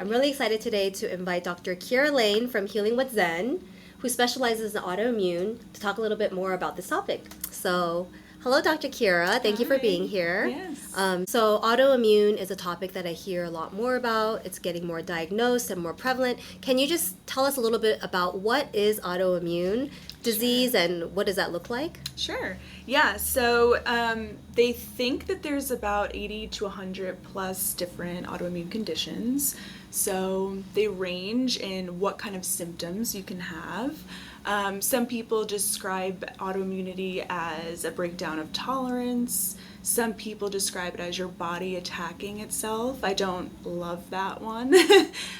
I'm really excited today to invite Dr. Kiera Lane from Healing with Zen, who specializes in autoimmune, to talk a little bit more about this topic. So, hello, Dr. Kiera. Thank you for being here. Yes. So, autoimmune is a topic that I hear a lot more about. It's getting more diagnosed and more prevalent. Can you just tell us a little bit about what is autoimmune disease and what does that look like? Sure. Yeah. So they think that there's about 80 to 100 plus different autoimmune conditions. So they range in what kind of symptoms you can have. Some people describe autoimmunity as a breakdown of tolerance. Some people describe it as your body attacking itself. I don't love that one.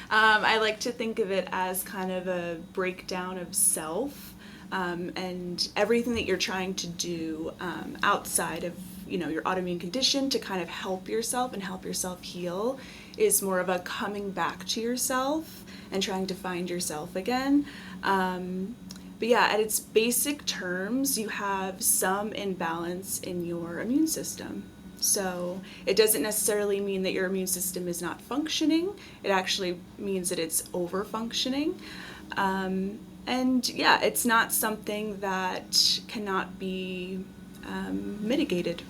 I like to think of it as kind of a breakdown of self. And everything that you're trying to do outside of your autoimmune condition to kind of help yourself and help yourself heal is more of a coming back to yourself and trying to find yourself again. But yeah, at its basic terms, you have some imbalance in your immune system. So it doesn't necessarily mean that your immune system is not functioning. It actually means that it's over-functioning. And yeah, it's not something that cannot be mitigated.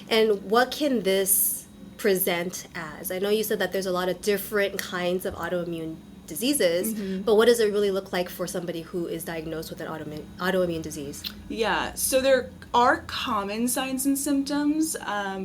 And what can this present as? I know you said that there's a lot of different kinds of autoimmune diseases, but what does it really look like for somebody who is diagnosed with an autoimmune disease? Yeah, so there are common signs and symptoms,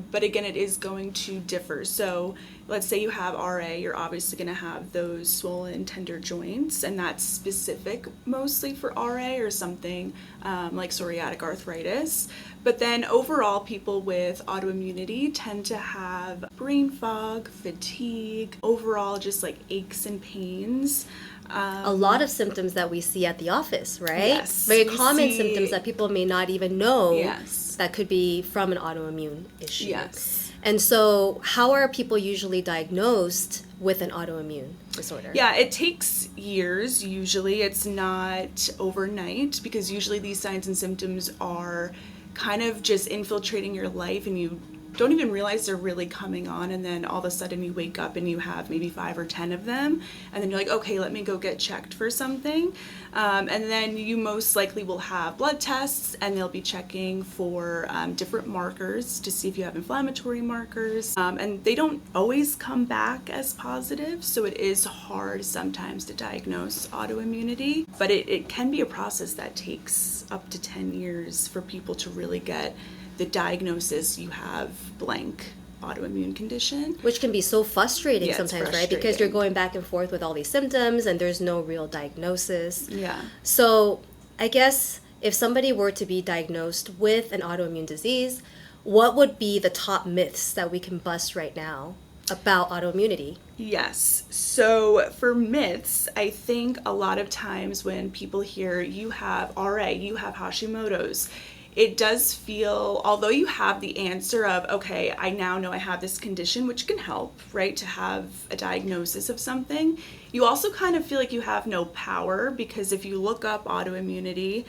but again, it is going to differ. So let's say you have RA, you're obviously going to have those swollen, tender joints, and that's specific mostly for RA or something like psoriatic arthritis. But then overall, people with autoimmunity tend to have brain fog, fatigue, overall just like aches and pains. A lot of symptoms that we see at the office, right? Yes. Very common symptoms that people may not even know Yes. that could be from an autoimmune issue. Yes. And so how are people usually diagnosed with an autoimmune disorder? Yeah, it takes years usually. It's not overnight because usually these signs and symptoms are kind of just infiltrating your life and you don't even realize they're really coming on, and then all of a sudden you wake up and you have maybe 5 or 10 of them, and then you're like, okay, let me go get checked for something. And then you most likely will have blood tests, and they'll be checking for different markers to see if you have inflammatory markers, and they don't always come back as positive, so it is hard sometimes to diagnose autoimmunity, but it can be a process that takes up to 10 years for people to really get the diagnosis you have blank autoimmune condition. Which can be so frustrating Yeah, sometimes, it's right? Because you're going back and forth with all these symptoms and there's no real diagnosis. Yeah. So I guess if somebody were to be diagnosed with an autoimmune disease, what would be the top myths that we can bust right now about autoimmunity? Yes. So for myths, I think a lot of times when people hear you have RA, you have Hashimoto's, it does feel, although you have the answer of, okay, I now know I have this condition, which can help, right, to have a diagnosis of something, you also kind of feel like you have no power, because if you look up autoimmunity,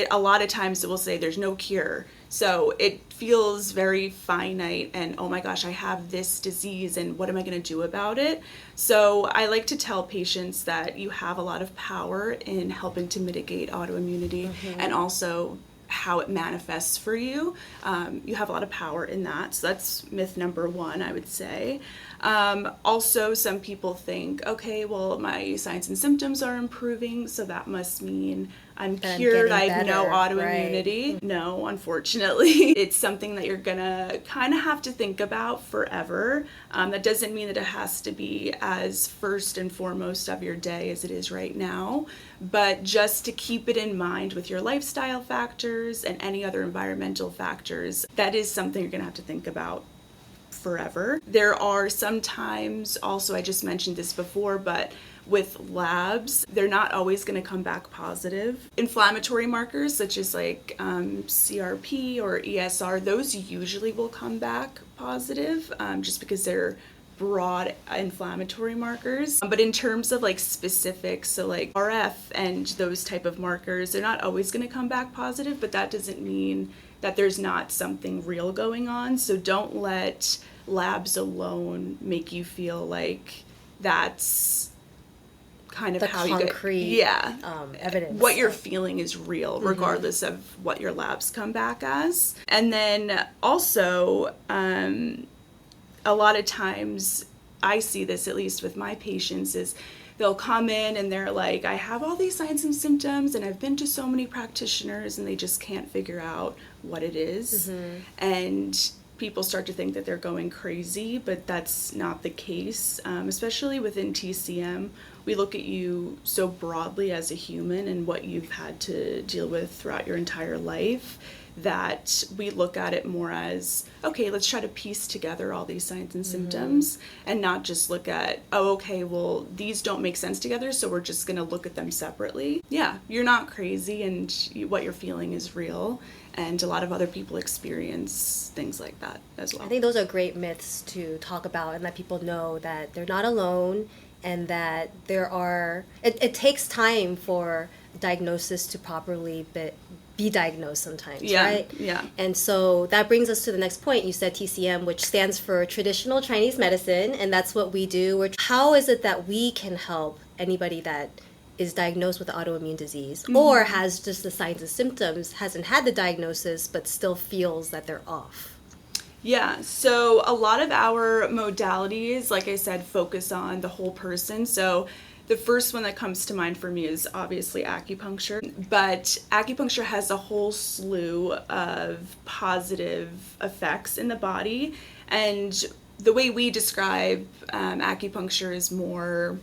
a lot of times it will say there's no cure. So it feels very finite and, oh my gosh, I have this disease and what am I going to do about it? So I like to tell patients that you have a lot of power in helping to mitigate autoimmunity and also how it manifests for you. You have a lot of power in that. So that's myth number 1, I would say. Also, some people think, okay, well, my signs and symptoms are improving, so that must mean I'm cured, I have no autoimmunity. Right. No, unfortunately. It's something that you're gonna kind of have to think about forever. That doesn't mean that it has to be as first and foremost of your day as it is right now, but just to keep it in mind with your lifestyle factors and any other environmental factors, that is something you're gonna have to think about forever. There are sometimes also, I just mentioned this before, but with labs, they're not always going to come back positive. Inflammatory markers such as like CRP or ESR, those usually will come back positive just because they're broad inflammatory markers. But in terms of like specifics, so like RF and those type of markers, they're not always going to come back positive, but that doesn't mean that there's not something real going on. So don't let labs alone make you feel like that's kind of the how concrete you get, evidence. What you're feeling is real, regardless of what your labs come back as. And then also, a lot of times I see this, at least with my patients, is they'll come in and they're like, I have all these signs and symptoms and I've been to so many practitioners and they just can't figure out what it is. And people start to think that they're going crazy, but that's not the case. Especially within TCM, we look at you so broadly as a human and what you've had to deal with throughout your entire life, that we look at it more as, okay, let's try to piece together all these signs and symptoms and not just look at, oh, okay, well, these don't make sense together, so we're just going to look at them separately. Yeah, you're not crazy, and what you're feeling is real, and a lot of other people experience things like that as well. I think those are great myths to talk about and let people know that they're not alone, and that there are, it takes time for diagnosis to properly be diagnosed sometimes, right? Yeah. And so that brings us to the next point. You said TCM, which stands for Traditional Chinese Medicine, and that's what we do. How is it that we can help anybody that is diagnosed with autoimmune disease or has just the signs and symptoms, hasn't had the diagnosis, but still feels that they're off? Yeah, so a lot of our modalities, like I said, focus on the whole person. So the first one that comes to mind for me is obviously acupuncture, but acupuncture has a whole slew of positive effects in the body, and the way we describe acupuncture is more,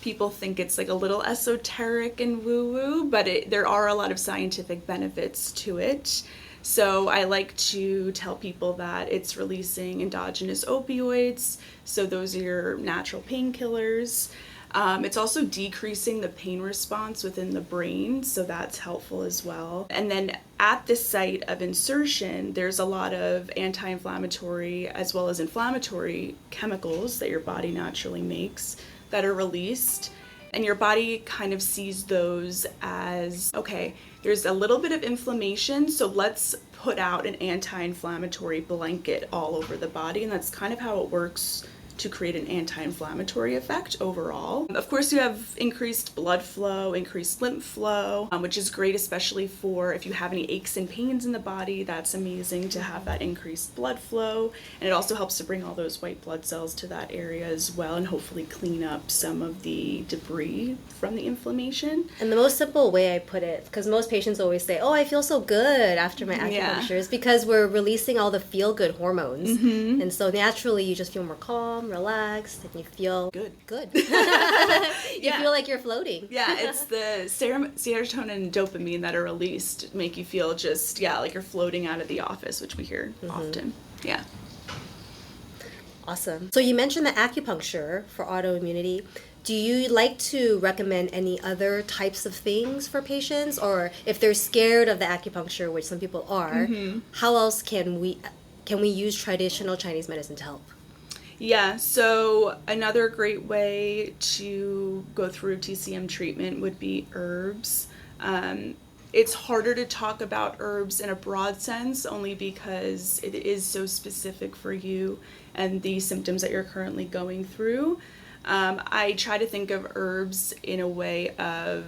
people think it's like a little esoteric and woo-woo, but there are a lot of scientific benefits to it. So I like to tell people that it's releasing endogenous opioids, so those are your natural painkillers. It's also decreasing the pain response within the brain, so that's helpful as well. And then at the site of insertion, there's a lot of anti-inflammatory as well as inflammatory chemicals that your body naturally makes that are released. And your body kind of sees those as, okay, there's a little bit of inflammation, so let's put out an anti-inflammatory blanket all over the body. And that's kind of how it works to create an anti-inflammatory effect overall. Of course, you have increased blood flow, increased lymph flow, which is great, especially for if you have any aches and pains in the body. That's amazing to have that increased blood flow. And it also helps to bring all those white blood cells to that area as well, and hopefully clean up some of the debris from the inflammation. And the most simple way I put it, because most patients always say, oh, I feel so good after my acupuncture, is because we're releasing all the feel-good hormones. And so naturally you just feel more calm, relaxed, and you feel good. You feel like you're floating. Yeah, it's the serotonin and dopamine that are released make you feel just, like you're floating out of the office, which we hear often. Yeah. Awesome. So you mentioned the acupuncture for autoimmunity. Do you like to recommend any other types of things for patients? Or if they're scared of the acupuncture, which some people are, how else can we use traditional Chinese medicine to help? Yeah, so another great way to go through TCM treatment would be herbs. It's harder to talk about herbs in a broad sense, only because it is so specific for you and the symptoms that you're currently going through. I try to think of herbs in a way of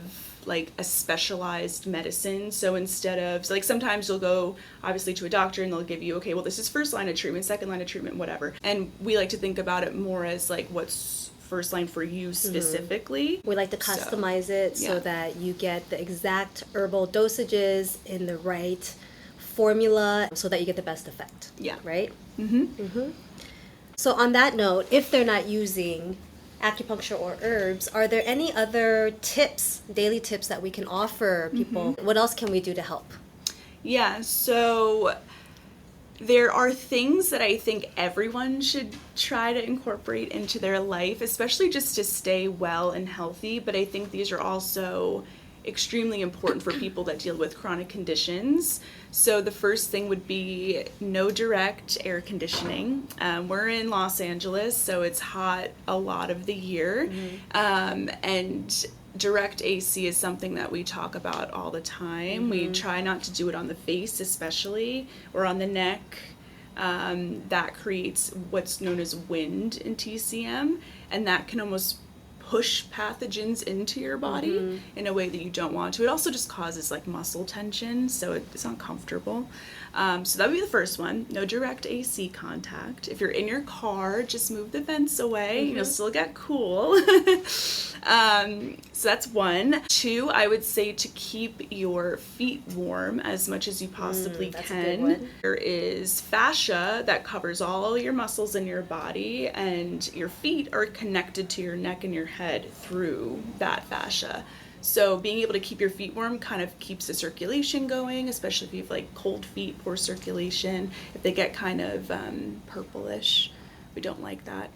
like a specialized medicine. So instead of, like sometimes you'll go obviously to a doctor and they'll give you, okay, well this is first line of treatment, second line of treatment, whatever. And we like to think about it more as like what's first line for you specifically. We like to customize it so that you get the exact herbal dosages in the right formula so that you get the best effect. Yeah. Right? So on that note, if they're not using acupuncture or herbs, are there any other tips, daily tips that we can offer people? What else can we do to help? Yeah, so there are things that I think everyone should try to incorporate into their life, especially just to stay well and healthy. But I think these are also extremely important for people that deal with chronic conditions. So the first thing would be no direct air conditioning. We're in Los Angeles, so it's hot a lot of the year. And direct AC is something that we talk about all the time. We try not to do it on the face especially, or on the neck. that creates what's known as wind in TCM, and that can almost push pathogens into your body in a way that you don't want to. It also just causes like muscle tension, so it's uncomfortable. So that would be the first one. No direct AC contact. If you're in your car, just move the vents away. You'll still get cool. So that's one. Two, I would say to keep your feet warm as much as you possibly that's can. a good one. There is fascia that covers all your muscles in your body, and your feet are connected to your neck and your head through that fascia. So being able to keep your feet warm kind of keeps the circulation going, especially if you have like cold feet, poor circulation. If they get kind of purplish, we don't like that.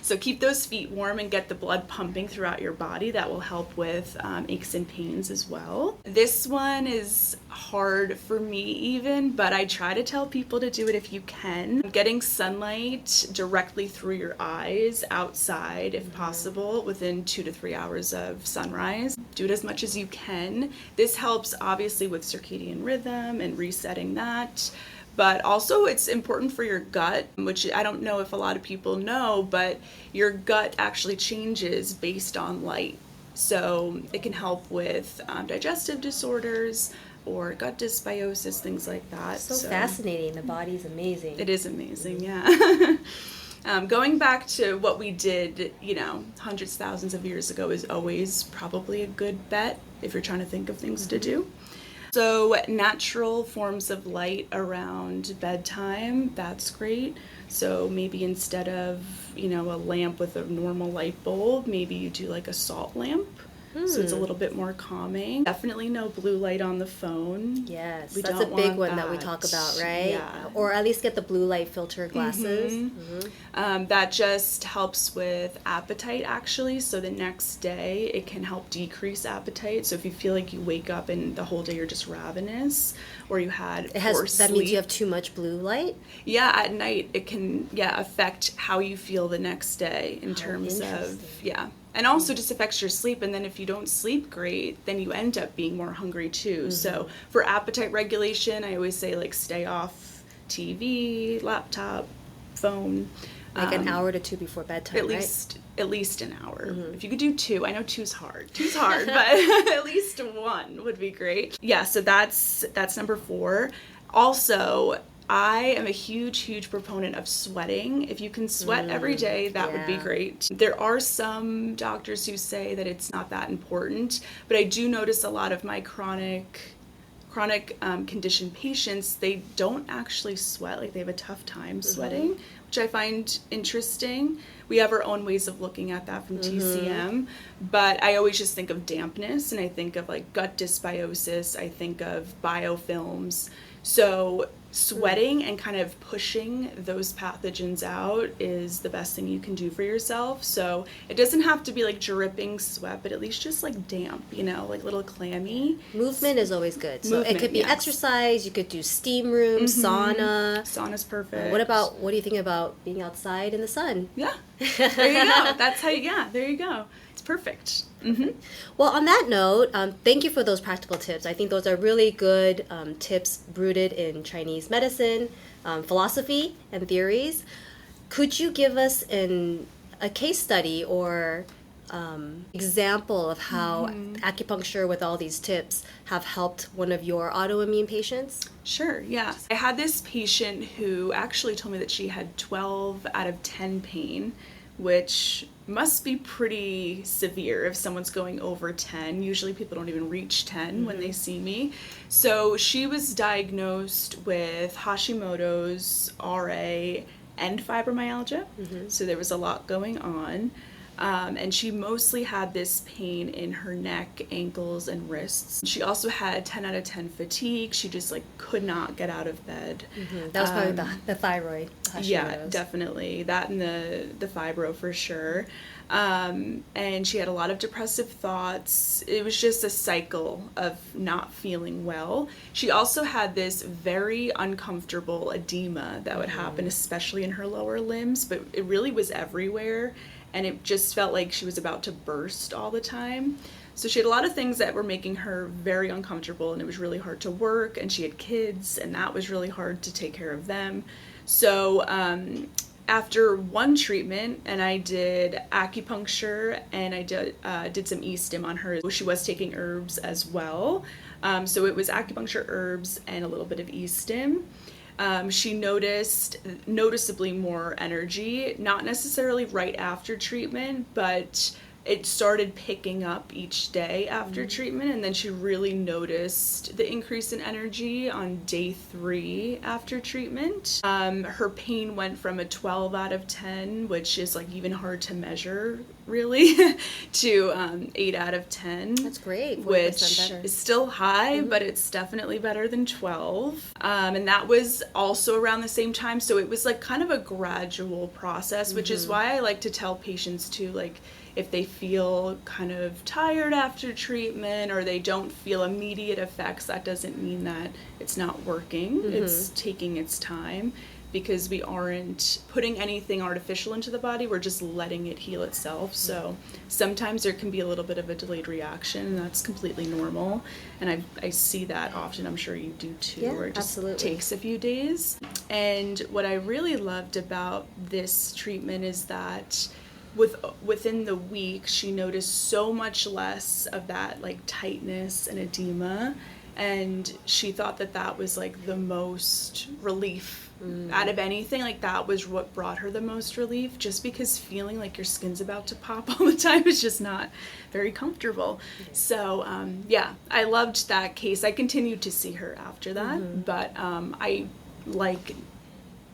So keep those feet warm and get the blood pumping throughout your body. That will help with aches and pains as well. This one is hard for me even, but I try to tell people to do it if you can. Getting sunlight directly through your eyes outside, if possible, within 2 to 3 hours of sunrise. Do it as much as you can. This helps obviously with circadian rhythm and resetting that. But also it's important for your gut, which I don't know if a lot of people know, but your gut actually changes based on light. So it can help with digestive disorders or gut dysbiosis, things like that. So fascinating. The body's amazing. It is amazing, yeah. Going back to what we did, hundreds, thousands of years ago is always probably a good bet if you're trying to think of things to do. So natural forms of light around bedtime, that's great. So maybe instead of, a lamp with a normal light bulb, maybe you do like a salt lamp. So it's a little bit more calming. Definitely no blue light on the phone. Yes, that's a big one that we talk about, right? Yeah. Or at least get the blue light filter glasses. That just helps with appetite, actually. So the next day, it can help decrease appetite. So if you feel like you wake up and the whole day you're just ravenous, or you had poor sleep. That means you have too much blue light? Yeah, at night, it can, affect how you feel the next day in terms of, And also just affects your sleep, and then if you don't sleep great, then you end up being more hungry too. So for appetite regulation, I always say stay off TV, laptop, phone. Like an hour to two before bedtime, at least an hour. If you could do 2, I know 2's hard, but at least 1 would be great. Yeah, so that's number 4. Also, I am a huge proponent of sweating. If you can sweat every day, that would be great. There are some doctors who say that it's not that important, but I do notice a lot of my chronic condition patients, they don't actually sweat. They have a tough time sweating, which I find interesting. We have our own ways of looking at that from TCM, but I always just think of dampness, and I think of gut dysbiosis, I think of biofilms. So sweating and kind of pushing those pathogens out is the best thing you can do for yourself. So it doesn't have to be dripping sweat, but at least just damp, little clammy. Movement is always good. So it could be exercise, you could do steam room, sauna. Sauna's perfect. What do you think about being outside in the sun? Yeah. There you go. That's how there you go. It's perfect. Well, on that note, thank you for those practical tips. I think those are really good tips rooted in Chinese medicine, philosophy, and theories. Could you give us a case study or example of how acupuncture with all these tips have helped one of your autoimmune patients? Sure, yeah. I had this patient who actually told me that she had 12 out of 10 pain, which must be pretty severe if someone's going over 10. Usually people don't even reach 10 when they see me. So she was diagnosed with Hashimoto's, RA, and fibromyalgia. So there was a lot going on. And she mostly had this pain in her neck, ankles, and wrists. She also had 10 out of 10 fatigue. She just could not get out of bed. That was probably the thyroid. Yeah, definitely. That and the fibro for sure. And she had a lot of depressive thoughts. It was just a cycle of not feeling well. She also had this very uncomfortable edema that would happen, especially in her lower limbs, but it really was everywhere. And it just felt like she was about to burst all the time. So she had a lot of things that were making her very uncomfortable, and it was really hard to work, and she had kids, and that was really hard to take care of them. So after one treatment, and I did acupuncture, and I did some e-stim on her. She was taking herbs as well. So it was acupuncture, herbs, and a little bit of e-stim. She noticed noticeably more energy, not necessarily right after treatment, but it started picking up each day after treatment, and then she really noticed the increase in energy on day 3 after treatment. Her pain went from a 12 out of 10, which is like even hard to measure really, to 8 out of 10. That's great. Which better. is still high, but it's definitely better than 12. And that was also around the same time, so it was like kind of a gradual process, which is why I like to tell patients too, like, if they feel kind of tired after treatment or they don't feel immediate effects, that doesn't mean that it's not working. It's taking its time, because we aren't putting anything artificial into the body. We're just letting it heal itself. So sometimes there can be a little bit of a delayed reaction, and that's completely normal. And I see that often. I'm sure you do too, where it just takes a few days. And what I really loved about this treatment is that within the week, she noticed so much less of that like tightness and edema, and she thought that was like the most relief out of anything. Like that was what brought her the most relief, just because feeling like your skin's about to pop all the time is just not very comfortable. So I loved that case. I continued to see her after that, but I like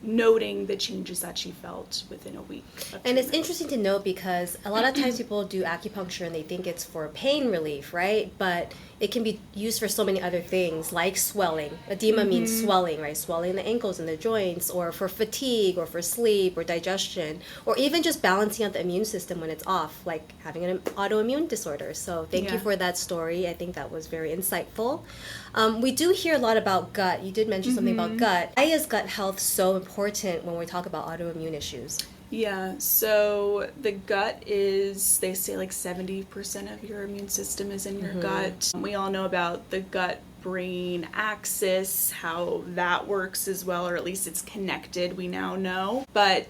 noting the changes that she felt within a week. And it's interesting to note, because a lot of times people do acupuncture and they think it's for pain relief, right? But it can be used for so many other things, like swelling. Edema means swelling, right? Swelling the ankles and the joints, or for fatigue, or for sleep, or digestion, or even just balancing out the immune system when it's off, like having an autoimmune disorder. So thank you for that story. I think that was very insightful. We do hear a lot about gut. You did mention something about gut. Why is gut health so important when we talk about autoimmune issues? Yeah, so the gut is, they say like 70% of your immune system is in your gut. We all know about the gut-brain axis, how that works as well, or at least it's connected, we now know. But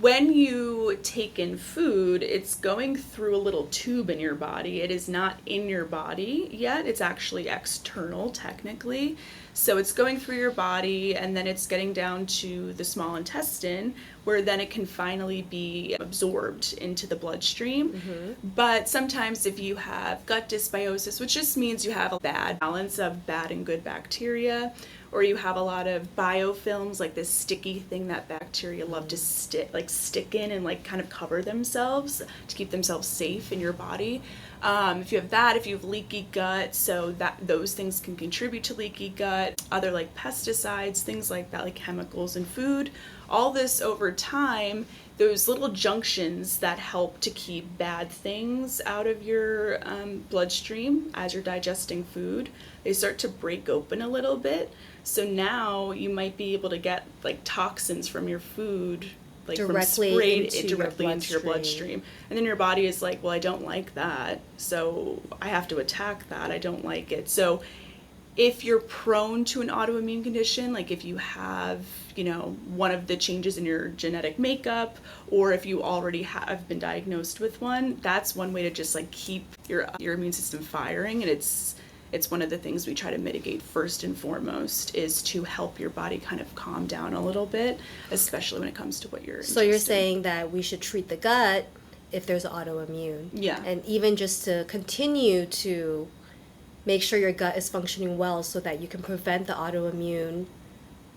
when you take in food, it's going through a little tube in your body. It is not in your body yet. It's actually external, technically. So it's going through your body, and then it's getting down to the small intestine, where then it can finally be absorbed into the bloodstream. But sometimes if you have gut dysbiosis, which just means you have a bad balance of bad and good bacteria, or you have a lot of biofilms, like this sticky thing that bacteria love to stick in and like kind of cover themselves to keep themselves safe in your body. If you have that, if you have leaky gut, so that those things can contribute to leaky gut, other like pesticides, things like that, like chemicals in food, all this over time, those little junctions that help to keep bad things out of your bloodstream as you're digesting food, they start to break open a little bit. So now you might be able to get like toxins from your food, like directly into your bloodstream. And then your body is like, well, I don't like that, so I have to attack that. I don't like it. So if you're prone to an autoimmune condition, like if you have, one of the changes in your genetic makeup, or if you already have been diagnosed with one, that's one way to just like keep your immune system firing. And it's one of the things we try to mitigate first and foremost, is to help your body kind of calm down a little bit, especially when it comes to what you're ingesting. So you're saying that we should treat the gut if there's autoimmune. Yeah. And even just to continue to make sure your gut is functioning well so that you can prevent the autoimmune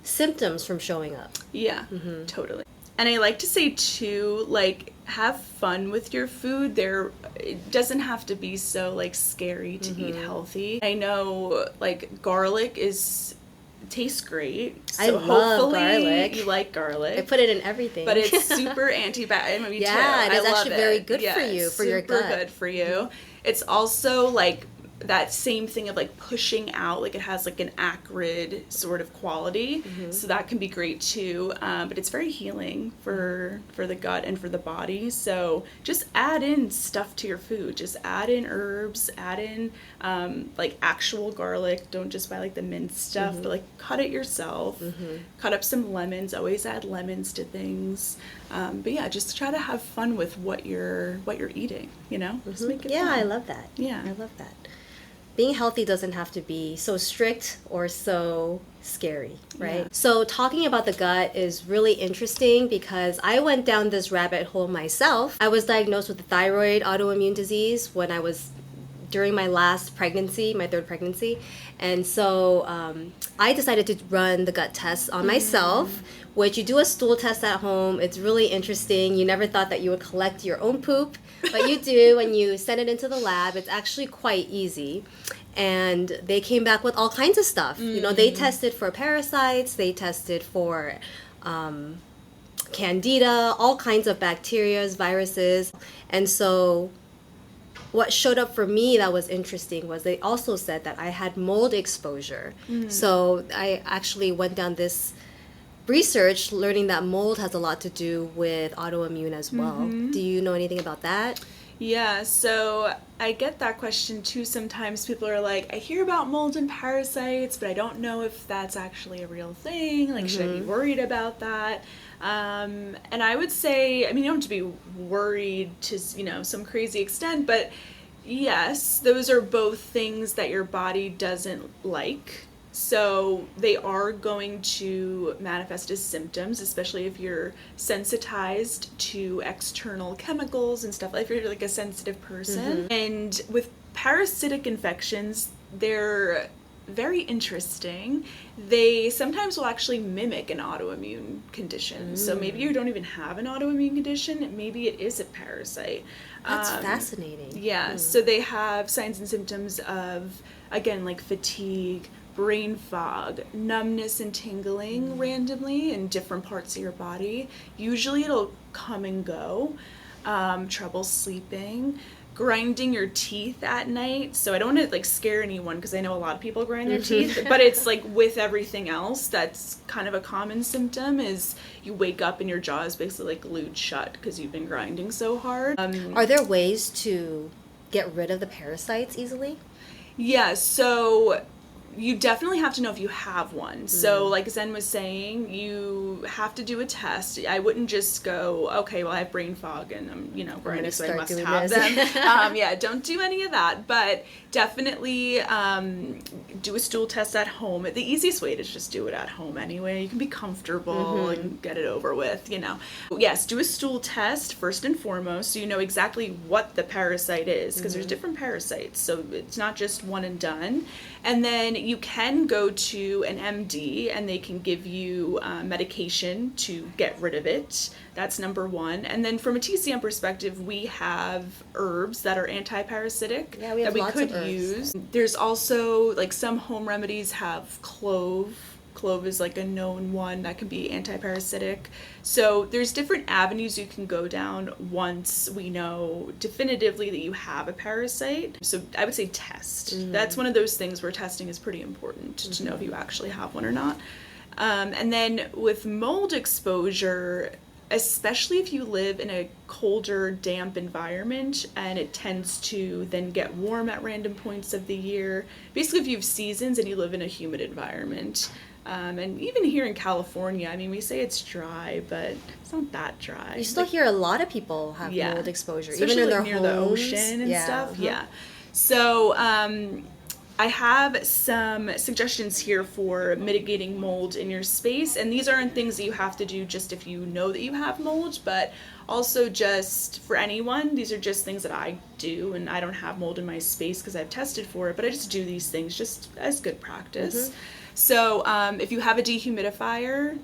symptoms from showing up. Yeah, totally. And I like to say too, like, have fun with your food. It doesn't have to be so like scary to eat healthy. I know like garlic tastes great. So I love garlic. You like garlic. I put it in everything. But it's super antibacterial. Me too. Yeah, it is I love actually very good for you, for your gut. Super good for you. It's also like that same thing of like pushing out, like it has like an acrid sort of quality. So that can be great too. But it's very healing for the gut and for the body. So just add in stuff to your food. Just add in herbs, add in like actual garlic. Don't just buy like the minced stuff, but like cut it yourself. Cut up some lemons. Always add lemons to things. But yeah, just try to have fun with what you're eating, you know? Just make it fun. I love that. Yeah. I love that. Being healthy doesn't have to be so strict or so scary, right? Yeah. So talking about the gut is really interesting because I went down this rabbit hole myself. I was diagnosed with a thyroid autoimmune disease when I was during my last pregnancy, my third pregnancy. And so I decided to run the gut test on myself, which you do a stool test at home. It's really interesting. You never thought that you would collect your own poop, but you do, and you send it into the lab. It's actually quite easy. And they came back with all kinds of stuff. You know, they tested for parasites, they tested for candida, all kinds of bacteria, viruses. And so what showed up for me that was interesting was they also said that I had mold exposure. So I actually went down this research learning that mold has a lot to do with autoimmune as well. Do you know anything about that? Yeah, so I get that question too sometimes. People are like, I hear about mold and parasites, but I don't know if that's actually a real thing. Like, should I be worried about that? And I would say, I mean, you don't have to be worried to, you know, some crazy extent, but yes, those are both things that your body doesn't like. So they are going to manifest as symptoms, especially if you're sensitized to external chemicals and stuff, if you're like a sensitive person. And with parasitic infections, they're very interesting. They sometimes will actually mimic an autoimmune condition. So maybe you don't even have an autoimmune condition, maybe it is a parasite. That's fascinating. Yeah, so they have signs and symptoms of, again, like fatigue, brain fog, numbness and tingling randomly in different parts of your body. Usually it'll come and go. Trouble sleeping, grinding your teeth at night. So I don't want to like scare anyone because I know a lot of people grind their teeth, but it's like with everything else, that's kind of a common symptom is you wake up and your jaw is basically like glued shut because you've been grinding so hard. Are there ways to get rid of the parasites easily? Yeah, so you definitely have to know if you have one. So like Zen was saying, you have to do a test. I wouldn't just go, okay, well I have brain fog and I'm, you know, grinding, so I must have them. Yeah, don't do any of that. But definitely do a stool test at home. The easiest way to just do it at home anyway. You can be comfortable and get it over with, you know. Yes, do a stool test first and foremost so you know exactly what the parasite is because there's different parasites. So it's not just one and done. And then you can go to an MD and they can give you medication to get rid of it. That's number one. And then from a TCM perspective, we have herbs that are anti-parasitic that we could use. There's also like some home remedies have clove. Clove is like a known one that can be anti-parasitic. So there's different avenues you can go down once we know definitively that you have a parasite. So I would say test. That's one of those things where testing is pretty important to know if you actually have one or not. And then with mold exposure, especially if you live in a colder, damp environment and it tends to then get warm at random points of the year. Basically, if you have seasons and you live in a humid environment. And even here in California, I mean, we say it's dry, but it's not that dry. You still hear a lot of people have mold exposure, especially even in their near homes. The ocean and stuff. Yeah. So I have some suggestions here for mitigating mold in your space, and these aren't things that you have to do just if you know that you have mold, but also just for anyone. These are just things that I do, and I don't have mold in my space because I've tested for it, but I just do these things just as good practice. So if you have a dehumidifier,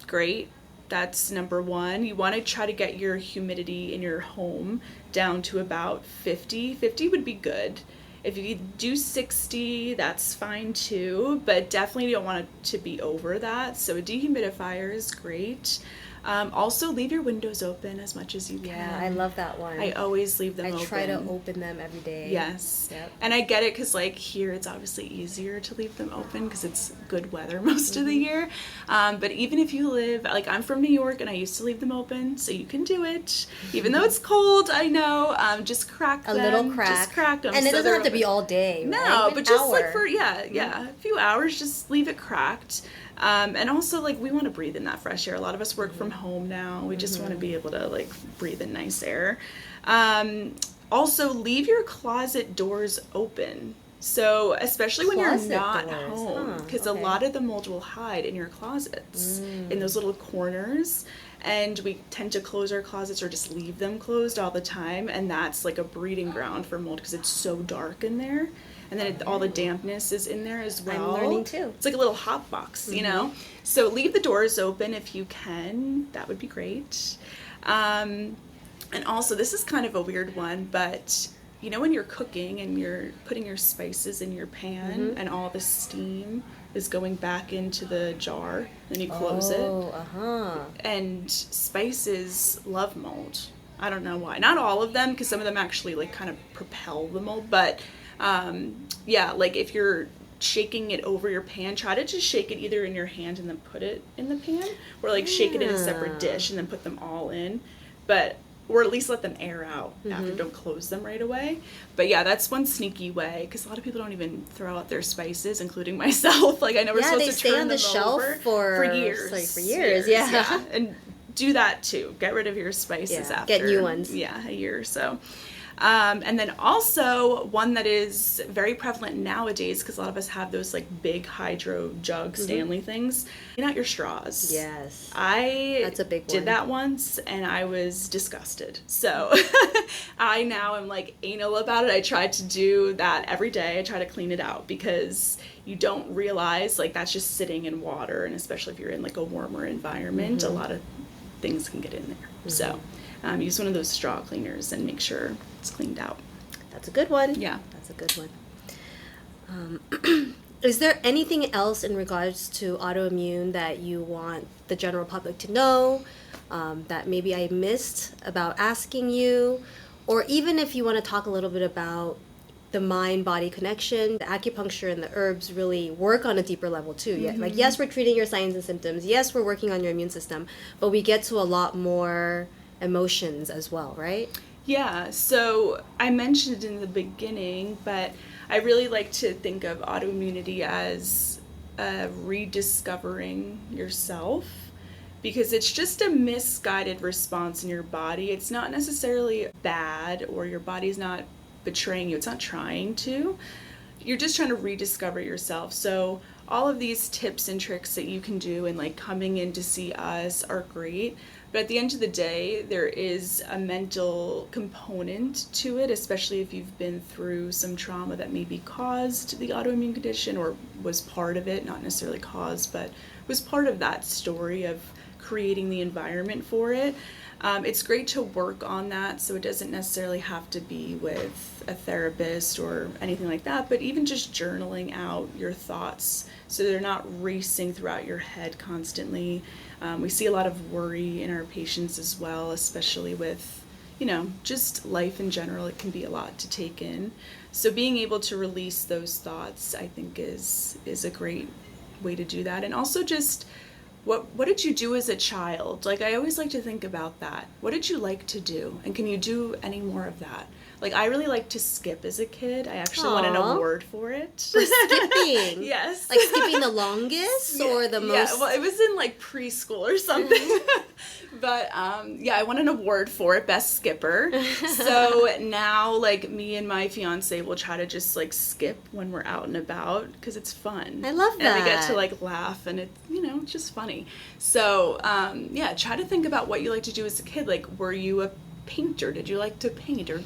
great. That's number one. You want to try to get your humidity in your home down to about 50. 50 would be good. If you do 60, that's fine too, but definitely you don't want it to be over that. So a dehumidifier is great. Also, leave your windows open as much as you can. Yeah, I love that one. I always leave them open. I try to open them every day. Yes. Yep. And I get it because, like, here it's obviously easier to leave them open because it's good weather most of the year. But even if you live, like, I'm from New York and I used to leave them open, so you can do it. Even though it's cold, I know, just crack them. A little crack. Just crack them. And it doesn't have to be all day, right? No, but just, like, for, Mm-hmm. a few hours, just leave it cracked. And also, like, we want to breathe in that fresh air. A lot of us work from home now. We just want to be able to, like, breathe in nice air. Also, leave your closet doors open. So, especially when you're not home, because a lot of the mold will hide in your closets, in those little corners. And we tend to close our closets or just leave them closed all the time. And that's like a breeding ground for mold because it's so dark in there. And then all the dampness is in there as well. I'm learning too. It's like a little hot box, you know? So leave the doors open if you can. That would be great. And also, this is kind of a weird one, but you know when you're cooking and you're putting your spices in your pan and all the steam is going back into the jar, then you close it. And spices love mold. I don't know why. Not all of them, because some of them actually like kind of propel the mold, but yeah, like if you're shaking it over your pan, try to just shake it either in your hand and then put it in the pan, or like shake it in a separate dish and then put them all in, or at least let them air out after. Don't close them right away. But yeah, that's one sneaky way, because a lot of people don't even throw out their spices, including myself. Like, I know we're supposed to turn them over for years. Like for years, yeah. And do that too. Get rid of your spices after. Get new ones. Yeah, a year or so. And then also one that is very prevalent nowadays, because a lot of us have those like big hydro jug Stanley things. Clean out your straws. Yes. That's a big one. Did that once and I was disgusted. So I now am like anal about it. I try to do that every day. I try to clean it out because you don't realize like that's just sitting in water, and especially if you're in like a warmer environment, a lot of things can get in there. So use one of those straw cleaners and make sure it's cleaned out. That's a good one. Yeah. That's a good one. Is there anything else in regards to autoimmune that you want the general public to know, that maybe I missed about asking you? Or even if you want to talk a little bit about the mind-body connection, the acupuncture and the herbs really work on a deeper level too. Yeah, like, yes, we're treating your signs and symptoms. Yes, we're working on your immune system, but we get to a lot more emotions as well, right? Yeah, so I mentioned it in the beginning, but I really like to think of autoimmunity as rediscovering yourself, because it's just a misguided response in your body. It's not necessarily bad, or your body's not betraying you. It's not trying to. You're just trying to rediscover yourself. So all of these tips and tricks that you can do and like coming in to see us are great. But at the end of the day, there is a mental component to it, especially if you've been through some trauma that maybe caused the autoimmune condition or was part of it, not necessarily caused, but was part of that story of creating the environment for it. It's great to work on that, so it doesn't necessarily have to be with a therapist or anything like that, but even just journaling out your thoughts so they're not racing throughout your head constantly. We see a lot of worry in our patients as well, especially with, just life in general. It can be a lot to take in. So being able to release those thoughts, I think, is a great way to do that. And also just, what did you do as a child? Like, I always like to think about that. What did you like to do? And can you do any more of that? Like, I really liked to skip as a kid. I actually won an award for it. For skipping? Yes. Like skipping the longest or the most? Yeah, well, it was in like preschool or something. But I won an award for it, best skipper. So now, like, me and my fiance will try to just like skip when we're out and about because it's fun. I love that. And we get to like laugh, and it's it's just funny. So try to think about what you like to do as a kid. Like, were you a painter? Did you like to paint, or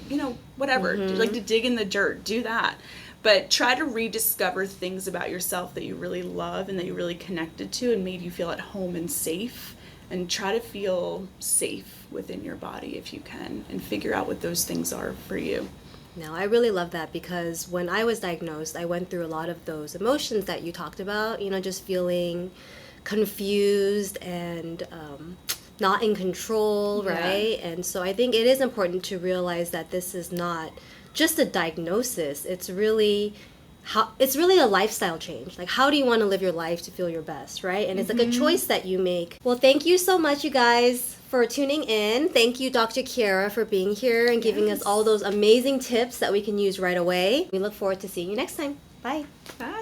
whatever? Did you like to dig in the dirt? Do that. But try to rediscover things about yourself that you really love and that you really connected to and made you feel at home and safe. And try to feel safe within your body if you can, and figure out what those things are for you. No, I really love that, because when I was diagnosed, I went through a lot of those emotions that you talked about, just feeling confused and not in control, right? And so I think it is important to realize that this is not just a diagnosis. It's really a lifestyle change. Like, how do you want to live your life to feel your best, right? And it's like a choice that you make. Well, thank you so much, you guys, for tuning in. Thank you, Dr. Kiara, for being here and giving us all those amazing tips that we can use right away. We look forward to seeing you next time. Bye. Bye.